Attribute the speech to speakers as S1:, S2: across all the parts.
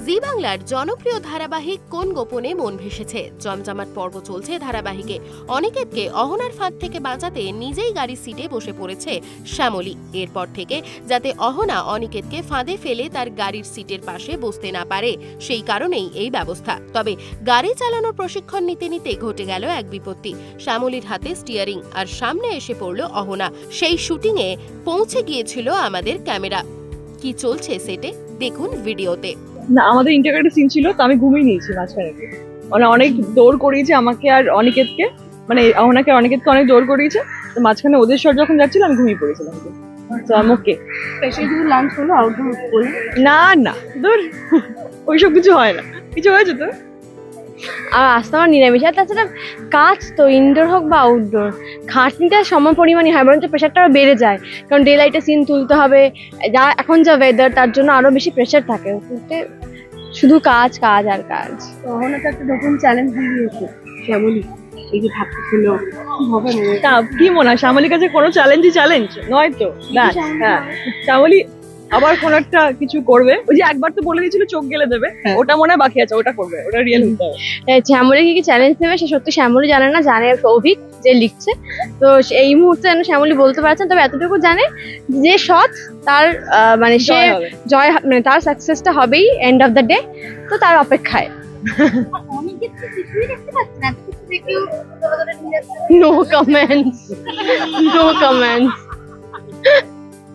S1: জি বাংলার জনপ্রিয় ধারাবাহিক কোন গোপনে মন ভেসেছে জমজমাট পর্ব চলছে ধারাবাহিকে। অনিকেতকে অহনার ফাঁদ থেকে বাঁচাতে নিজেই গাড়ির সিটে বসে পড়েছে শ্যামলী। এরপর থেকে যাতে অহনা অনিকেতকে ফাঁদে ফেলে তার গাড়ির সিটের পাশে বসতে না পারে, সেই কারণেই এই ব্যবস্থা। তবে গাড়ি চালানোর প্রশিক্ষণ নিতে নিতে ঘটে গেল এক বিপত্তি। শ্যামলীর হাতে স্টিয়ারিং আর সামনে এসে পড়ল অহনা। সেই শুটিংয়ে পৌঁছে গিয়েছিল আমাদের ক্যামেরা। কি চলছে সেটে দেখুন ভিডিওতে।
S2: না, আমাদের ইন্টারভিউ সিন ছিল, তো আমি ঘুমিয়ে নিয়েছি মাঝখানে। মানে অনেক দৌড় করিয়েছে আমাকে আর অনিকেতকে, মানে অহনাকে অনিকেতকে অনেক দৌড় করিয়েছে। তো মাঝখানে ওদের শট যখন যাচ্ছিল আমি ঘুমিয়ে পড়েছিলাম। তো আমি ওকে স্পেশাল কিছু লাঞ্চ হলো আউটডোর করে? না না, দূর, ওইসব কিছু হয় না। কিছু হয়েছে তো?
S3: আর আসতে আমার নিরামিষ। আর তাছাড়া কাজ তো ইনডোর হোক বা আউটডোর, খাটনিটা সম পরিমাণই হয়, বরঞ্চ প্রেশারটা আরও বেড়ে যায়। কারণ ডে লাইটে সিন তুলতে হবে, যা এখন যা ওয়েদার, তার জন্য আরও বেশি প্রেশার থাকে। শুধু কাজ কাজ আর কাজ।
S2: অহনা তো একটা নতুন চ্যালেঞ্জ দিয়েছে শ্যামলী, এই যে ভাবছিল কি মনে হয় শ্যামলীর কাছে কোনো চ্যালেঞ্জই চ্যালেঞ্জ নয় তো? হ্যাঁ, শ্যামলী আবার কোন একটা কিছু করবে। ওই যে একবার তো বলে দিয়েছিল চোখ গেলে দেবে, ওটা মনে হয় বাকি আছে, ওটা করবে, ওটা রিয়েল হতে হবে।
S3: শ্যামলী কি চ্যালেঞ্জ নেবে সে সত্যি শ্যামলী জানে না, জানে সৌভিক যে লিখছে। তো এই মুহূর্তে যেন শ্যামলী বলতে পারছেন, তবে এতটুকু জানে যে সৎ তার মানে সে জয়, মানে তার সাকসেসটা হবেই এন্ড অফ দ্য ডে। তো তার অপেক্ষায়। No comments, no comments.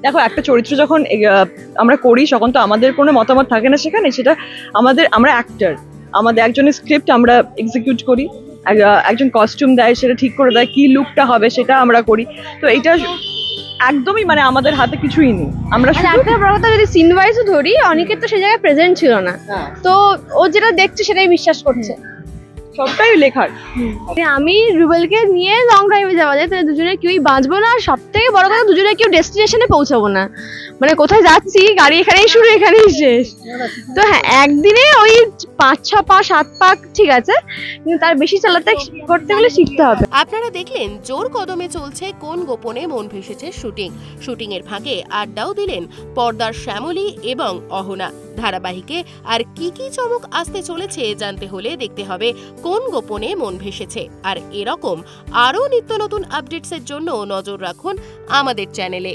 S2: দেখো, একটা চরিত্র যখন আমরা করি তখন তো আমাদের কোনো মতামত থাকে না সেখানে। সেটা আমরা অ্যাক্টর, আমাদের একজনের স্ক্রিপ্ট আমরা এক্সিকিউট করি, একজন কস্টিউম দেয়, সেটা ঠিক করে দেয় কি লুকটা হবে, সেটা আমরা করি। তো এইটা একদমই মানে আমাদের হাতে কিছুই নেই। আমরা
S3: একটা বড় কথা, যদি সিন ওয়াইজও ধরি, অনেকের তো সেই জায়গায় প্রেজেন্ট ছিল না, তো ও যেটা দেখছে সেটাই বিশ্বাস করছে,
S2: সবটাই লেখার।
S3: আমি রুবেলকে নিয়ে লং ড্রাইভে যাওয়া যায়, তাহলে দুজনে কেউই বাঁচবো না। আর সব থেকে বড় কথা, দুজনে কেউ ডেস্টিনেশনে পৌঁছাবো না। মানে কোথায় যাচ্ছি, গাড়ি এখানেই শুরু এখানেই শেষ। তো হ্যাঁ, একদিনে ওই 5-6 পা 7 পাক ঠিক আছে, কিন্তু তার বেশি চালাতে করতে গেলে শিখতে হবে।
S1: আপনারা দেখলেন জোর কদমে চলছে কোন গোপনে মন ভেসেছে শুটিং এর ফাঁকে আড্ডাও দিলেন পর্দার শ্যামলী এবং অহনা। ধারাবাহিকে আর কি কি চমক আসতে চলেছে জানতে হলে দেখতে হবে কোন গোপনে মন ভেসেছে। আর এরকম আরও নিত্য নতুন আপডেটসের জন্য নজর রাখুন আমাদের চ্যানেলে।